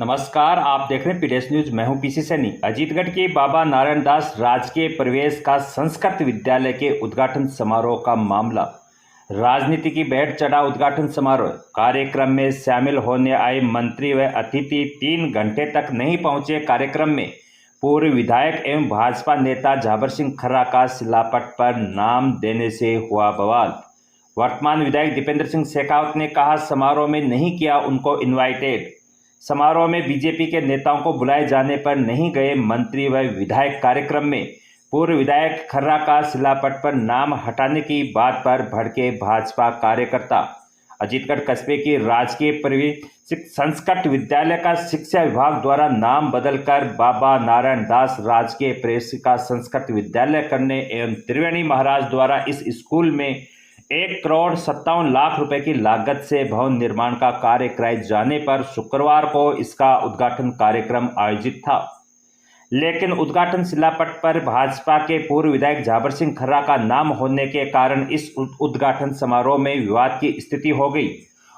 नमस्कार, आप देख रहे हैं पीडीएस न्यूज। मैं हूं पीसी सैनी। अजीतगढ़ के बाबा नारायण दास राजकीय प्रवेश का संस्कृत विद्यालय के उद्घाटन समारोह का मामला। राजनीति की भेंट चढ़ा उद्घाटन समारोह। कार्यक्रम में शामिल होने आए मंत्री व अतिथि 3 घंटे तक नहीं पहुंचे। कार्यक्रम में पूर्व विधायक एवं भाजपा नेता झाबर सिंह खर्रा का शिलापट पर नाम देने से हुआ बवाल। वर्तमान विधायक दीपेंद्र सिंह शेखावत ने कहा, समारोह में नहीं किया उनको इन्वाइटेड। समारोह में बीजेपी के नेताओं को बुलाए जाने पर नहीं गए मंत्री व विधायक। कार्यक्रम में पूर्व विधायक खर्रा का शिलापट पर नाम हटाने की बात पर भड़के भाजपा कार्यकर्ता। अजीतगढ़ कस्बे की राजकीय प्रवेश संस्कृत विद्यालय का शिक्षा विभाग द्वारा नाम बदलकर बाबा नारायण दास राजकीय प्रवेशिका संस्कृत विद्यालय करने एवं त्रिवेणी महाराज द्वारा इस स्कूल में 1,57,00,000 रुपए की लागत से भवन निर्माण का कार्य कराए जाने पर शुक्रवार को इसका उद्घाटन कार्यक्रम आयोजित था। लेकिन उद्घाटन शिलापट पर भाजपा के पूर्व विधायक झाबर सिंह खर्रा का नाम होने के कारण इस उद्घाटन समारोह में विवाद की स्थिति हो गई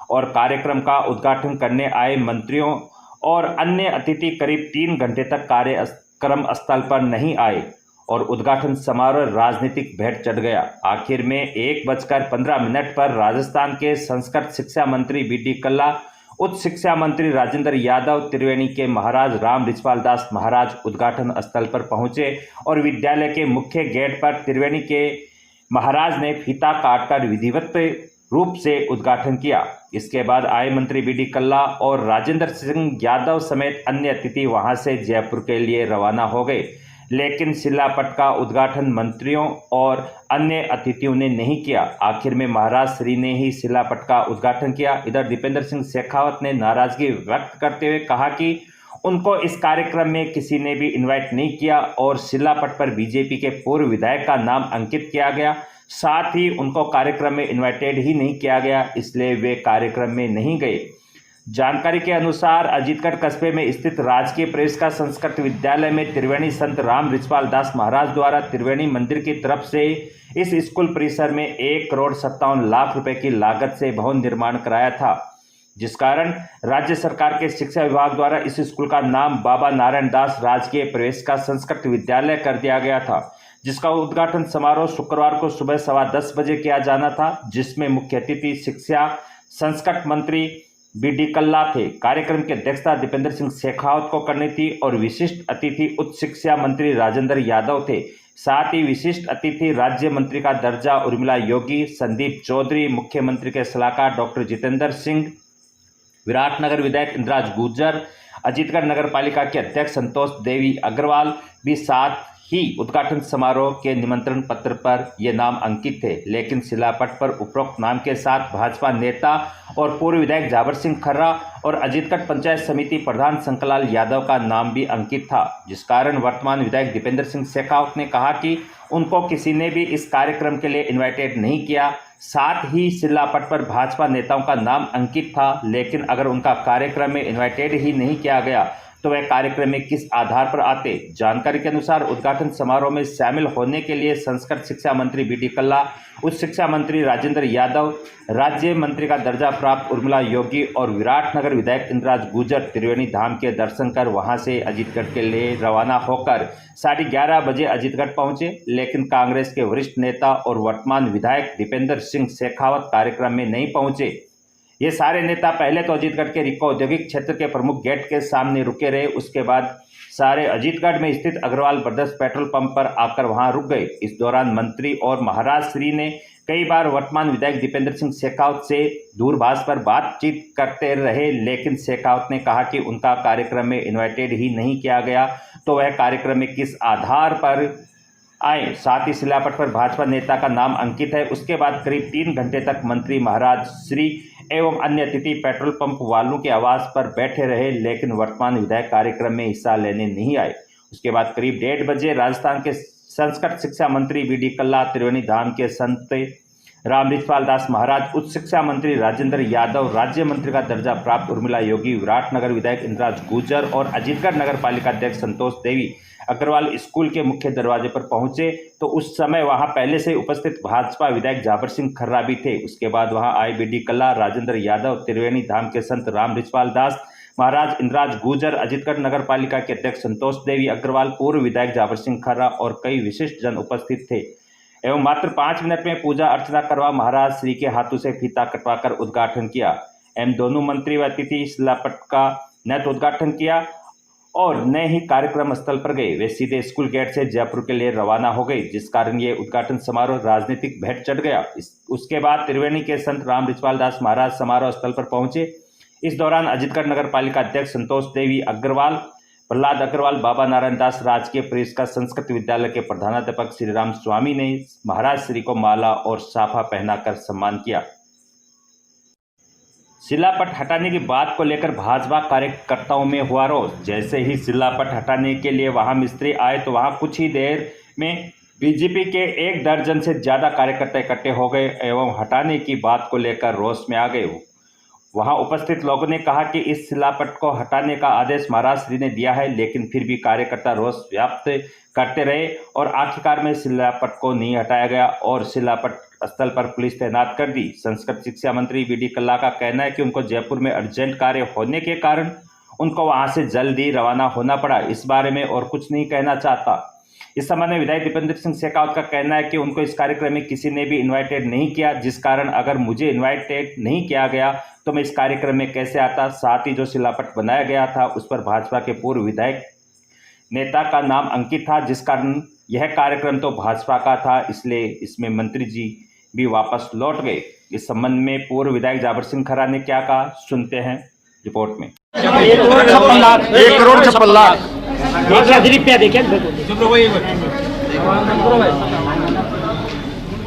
और कार्यक्रम का उद्घाटन करने आए मंत्रियों और अन्य अतिथि करीब 3 घंटे तक कार्यक्रम स्थल पर नहीं आए और उद्घाटन समारोह राजनीतिक भेंट चढ़ गया। आखिर में 1:15 पर राजस्थान के संस्कृत शिक्षा मंत्री बी.डी. कल्ला, उच्च शिक्षा मंत्री राजेंद्र यादव, त्रिवेणी के महाराज राम रिचपाल दास महाराज उद्घाटन स्थल पर पहुंचे और विद्यालय के मुख्य गेट पर त्रिवेणी के महाराज ने फीता काटकर विधिवत रूप से उद्घाटन किया। इसके बाद आए मंत्री बी.डी. कल्ला और राजेंद्र सिंह यादव समेत अन्य अतिथि वहां से जयपुर के लिए रवाना हो गए। लेकिन शिलापट का उद्घाटन मंत्रियों और अन्य अतिथियों ने नहीं किया। आखिर में महाराज श्री ने ही शिलापट का उद्घाटन किया। इधर दीपेंद्र सिंह शेखावत ने नाराजगी व्यक्त करते हुए कहा कि उनको इस कार्यक्रम में किसी ने भी इनवाइट नहीं किया और शिलापट पर बीजेपी के पूर्व विधायक का नाम अंकित किया गया। साथ ही उनको कार्यक्रम में इन्वाइटेड ही नहीं किया गया, इसलिए वे कार्यक्रम में नहीं गए। जानकारी के अनुसार अजीतगढ़ कस्बे में स्थित राजकीय प्रवेशिका संस्कृत विद्यालय में त्रिवेणी संत राम रिचपाल दास महाराज द्वारा त्रिवेणी मंदिर की तरफ से इस स्कूल परिसर में 1,57,00,000 रुपए की लागत से भवन निर्माण कराया था, जिस कारण राज्य सरकार के शिक्षा विभाग द्वारा इस स्कूल का नाम बाबा नारायण दास राजकीय प्रवेशिका संस्कृत विद्यालय कर दिया गया था, जिसका उद्घाटन समारोह शुक्रवार को सुबह 10:15 बजे किया जाना था, जिसमें मुख्य अतिथि शिक्षा संस्कृत मंत्री बी.डी. कल्ला थे। कार्यक्रम की अध्यक्षता दीपेंद्र सिंह शेखावत को करनी थी और विशिष्ट अतिथि उच्च शिक्षा मंत्री राजेंद्र यादव थे। साथ ही विशिष्ट अतिथि राज्य मंत्री का दर्जा उर्मिला योगी, संदीप चौधरी, मुख्यमंत्री के सलाहकार डॉक्टर जितेंद्र सिंह, विराटनगर विधायक इंद्राज गुर्जर, अजीतगढ़ नगर पालिका के अध्यक्ष संतोष देवी अग्रवाल भी साथ ही उद्घाटन समारोह के निमंत्रण पत्र पर ये नाम अंकित थे। लेकिन शिलापट पर उपरोक्त नाम के साथ भाजपा नेता और पूर्व विधायक झाबर सिंह खर्रा और अजीतगढ़ पंचायत समिति प्रधान शंकरलाल यादव का नाम भी अंकित था, जिस कारण वर्तमान विधायक दीपेंद्र सिंह शेखावत ने कहा कि उनको किसी ने भी इस कार्यक्रम के लिए इन्वाइटेड नहीं किया। साथ ही शिलापट पर भाजपा नेताओं का नाम अंकित था, लेकिन अगर उनका कार्यक्रम में इन्वाइटेड ही नहीं किया गया तो वह कार्यक्रम में किस आधार पर आते। जानकारी के अनुसार उद्घाटन समारोह में शामिल होने के लिए संस्कृत शिक्षा मंत्री बी.डी. कल्ला, उच्च शिक्षा मंत्री राजेंद्र यादव, राज्य मंत्री का दर्जा प्राप्त उर्मिला योगी और विराटनगर विधायक इंद्राज गुर्जर त्रिवेणी धाम के दर्शन कर वहां से अजीतगढ़ के लिए रवाना होकर 11:30 बजे अजीतगढ़ पहुंचे। लेकिन कांग्रेस के वरिष्ठ नेता और वर्तमान विधायक दीपेंद्र सिंह शेखावत कार्यक्रम में नहीं पहुंचे। ये सारे नेता पहले तो अजीतगढ़ के रिको औद्योगिक क्षेत्र के प्रमुख गेट के सामने रुके रहे, उसके बाद सारे अजीतगढ़ में स्थित अग्रवाल ब्रदर्स पेट्रोल पंप पर आकर वहां रुक गए। इस दौरान मंत्री और महाराज श्री ने कई बार वर्तमान विधायक दीपेंद्र सिंह शेखावत से दूरभाष पर बातचीत करते रहे, लेकिन शेखावत ने कहा कि उनका कार्यक्रम में इन्वाइटेड ही नहीं किया गया तो वह कार्यक्रम में किस आधार पर आए। साथ ही शिलापट पर भाजपा नेता का नाम अंकित है। उसके बाद करीब 3 घंटे तक मंत्री, महाराज श्री एवं अन्य अतिथि पेट्रोल पंप वालों के आवास पर बैठे रहे, लेकिन वर्तमान विधायक कार्यक्रम में हिस्सा लेने नहीं आए। उसके बाद करीब 1:30 बजे राजस्थान के संस्कृत शिक्षा मंत्री बी.डी. कल्ला, त्रिवेणी धाम के संत राम रिचपाल दास महाराज, उच्च शिक्षा मंत्री राजेंद्र यादव, राज्य मंत्री का दर्जा प्राप्त उर्मिला योगी, विराटनगर विधायक इंद्राज गुर्जर और अजीतगढ़ नगर पालिका अध्यक्ष संतोष देवी अग्रवाल स्कूल के मुख्य दरवाजे पर पहुंचे तो उस समय वहां पहले से उपस्थित भाजपा विधायक झाबर सिंह खर्रा भी थे। उसके बाद वहां आए बी.डी. कल्ला, राजेंद्र यादव, त्रिवेणी धाम के संत राम रिचपाल दास महाराज इंद्राज गुर्जर, अजीतगढ़ नगर पालिका के अध्यक्ष संतोष देवी अग्रवाल, पूर्व विधायक जाबर सिंह खर्रा और कई विशिष्ट जन उपस्थित थे एवं मात्र 5 मिनट में पूजा अर्चना करवा महाराज श्री के हाथों से फीता कटवाकर उद्घाटन किया एवं दोनों मंत्री व अतिथि शिलापट का न तो उद्घाटन किया और न ही कार्यक्रम स्थल पर गए। वे सीधे स्कूल गेट से जयपुर के लिए रवाना हो गए, जिस कारण ये उद्घाटन समारोह राजनीतिक भेंट चढ़ गया। उसके बाद त्रिवेणी के संत राम रिचपाल दास महाराज समारोह स्थल पर पहुंचे। इस दौरान अजीतगढ़ नगर पालिका अध्यक्ष संतोष देवी अग्रवाल, प्रहलाद अग्रवाल, बाबा नारायण दास राजकीय परिष्कार संस्कृत विद्यालय के प्रधानाध्यापक श्री राम स्वामी ने महाराज श्री को माला और साफा पहनाकर सम्मान किया। शिलापट हटाने की बात को लेकर भाजपा कार्यकर्ताओं में हुआ रोष। जैसे ही शिलापट हटाने के लिए वहां मिस्त्री आए तो वहां कुछ ही देर में बीजेपी के 1 दर्जन से ज्यादा कार्यकर्ता इकट्ठे हो गए एवं हटाने की बात को लेकर रोष में आ गए। वहां उपस्थित लोगों ने कहा कि इस शिलापट को हटाने का आदेश महाराज श्री ने दिया है, लेकिन फिर भी कार्यकर्ता रोष व्याप्त करते रहे और आखिरकार में शिलापट को नहीं हटाया गया और शिलापट स्थल पर पुलिस तैनात कर दी। संस्कृत शिक्षा मंत्री वीडी कल्ला का कहना है कि उनको जयपुर में अर्जेंट कार्य होने के कारण उनको वहां से जल्दी रवाना होना पड़ा। इस बारे में और कुछ नहीं कहना चाहता। इस संबंध में विधायक दीपेंद्र सिंह शेखावत का कहना है कि उनको इस कार्यक्रम में किसी ने भी इन्वाइटेड नहीं किया, जिस कारण अगर मुझे इन्वाइटेड नहीं किया गया तो मैं इस कार्यक्रम में कैसे आता। साथ ही जो शिलापट बनाया गया था उस पर भाजपा के पूर्व विधायक नेता का नाम अंकित था, जिस कारण यह कार्यक्रम तो भाजपा का था, इसलिए इसमें मंत्री जी भी वापस लौट गए। इस संबंध में पूर्व विधायक जाबर सिंह खर्रा ने क्या कहा, सुनते हैं रिपोर्ट में। 1 करोड़ 56 लाख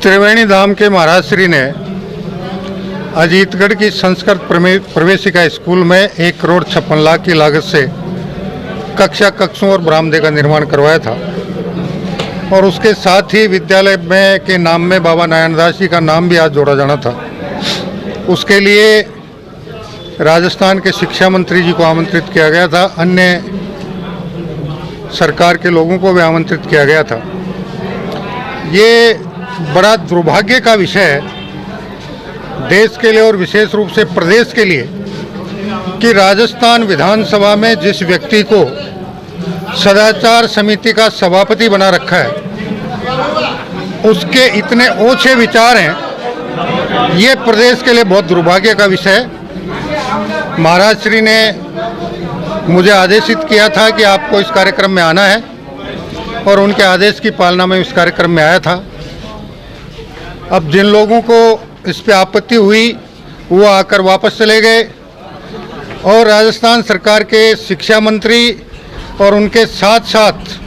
त्रिवेणी धाम के महाराज श्री ने अजीतगढ़ की संस्कृत प्रवेशिका स्कूल में 1 करोड़ 56 लाख की लागत से कक्षों और बरामदे का निर्माण करवाया था और उसके साथ ही विद्यालय में के नाम में बाबा नारायण दास जी का नाम भी आज जोड़ा जाना था। उसके लिए राजस्थान के शिक्षा मंत्री जी को आमंत्रित किया गया था, अन्य सरकार के लोगों को भी आमंत्रित किया गया था। ये बड़ा दुर्भाग्य का विषय है देश के लिए और विशेष रूप से प्रदेश के लिए कि राजस्थान विधानसभा में जिस व्यक्ति को सदाचार समिति का सभापति बना रखा है उसके इतने ओछे विचार हैं। ये प्रदेश के लिए बहुत दुर्भाग्य का विषय है। महाराज श्री ने मुझे आदेशित किया था कि आपको इस कार्यक्रम में आना है और उनके आदेश की पालना में इस कार्यक्रम में आया था। अब जिन लोगों को इस पे आपत्ति हुई वो आकर वापस चले गए और राजस्थान सरकार के शिक्षा मंत्री और उनके साथ साथ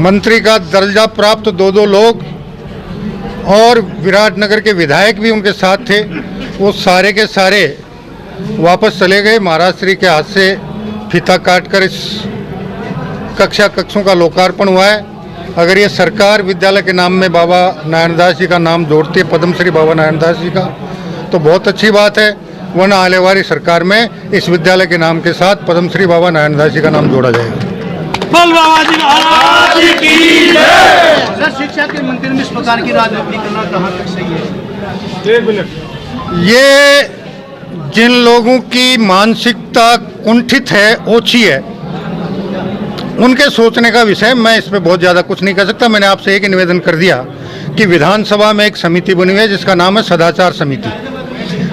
मंत्री का दर्जा प्राप्त 2 लोग और विराटनगर के विधायक भी उनके साथ थे, वो सारे के सारे वापस चले गए। महाराज श्री के हाथ से फीता काटकर इस कक्षों का लोकार्पण हुआ है। अगर ये सरकार विद्यालय के नाम में बाबा नारायण दास जी का नाम जोड़ती है, पद्मश्री बाबा नारायण दास जी का, तो बहुत अच्छी बात है, वरना आने वाली सरकार में इस विद्यालय के नाम के साथ पद्मश्री बाबा नारायण दास जी का नाम जोड़ा जाएगा। सर, शिक्षा के मंत्री में इस प्रकार की राजनीति करना कहाँ तक सही है? 1 मिनट। ये जिन लोगों की मानसिकता कुंठित है, ओछी है, उनके सोचने का विषय। मैं इस पे बहुत ज़्यादा कुछ नहीं कर सकता। मैंने आपसे एक निवेदन कर दिया कि विधानसभा में एक समिति बनी हुई है जिसका नाम है सदाचार समिति।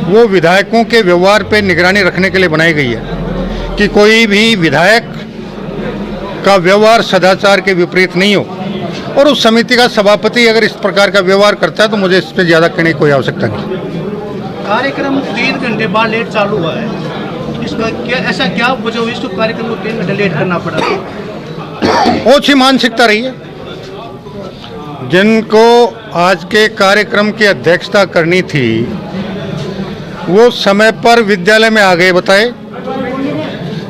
वो विधायकों के व्यवहार पे निगरानी रखने के लिए बनाई गई है कि कोई भी विधायक का व्यवहार सदाचार के विपरीत नहीं हो, और उस समिति का सभापति अगर इस प्रकार का व्यवहार करता है तो मुझे इस पर ज़्यादा कहने की कोई आवश्यकता नहीं। कार्यक्रम 3 घंटे बाद लेट चालू हुआ है, इसका क्या ऐसा क्या वजह हुई इसको कार्यक्रम को 3 घंटे लेट करना पड़ा? ओछी मानसिकता रही है। जिनको आज के कार्यक्रम की अध्यक्षता करनी थी वो समय पर विद्यालय में आ गए बताए।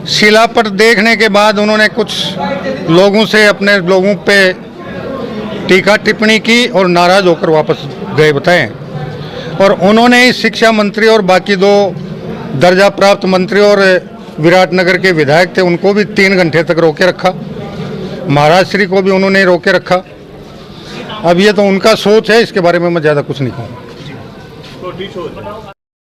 शिलापट देखने के बाद उन्होंने कुछ लोगों से अपने लोगों पे टीका टिप्पणी की और नाराज होकर वापस गए बताए। और उन्होंने ही शिक्षा मंत्री और बाकी 2 दर्जा प्राप्त मंत्री और विराटनगर के विधायक थे उनको भी 3 घंटे तक रोके रखा। महाराज श्री को भी उन्होंने रोके रखा। अब ये तो उनका सोच है, इसके बारे में मैं ज़्यादा कुछ नहीं कहूँगा।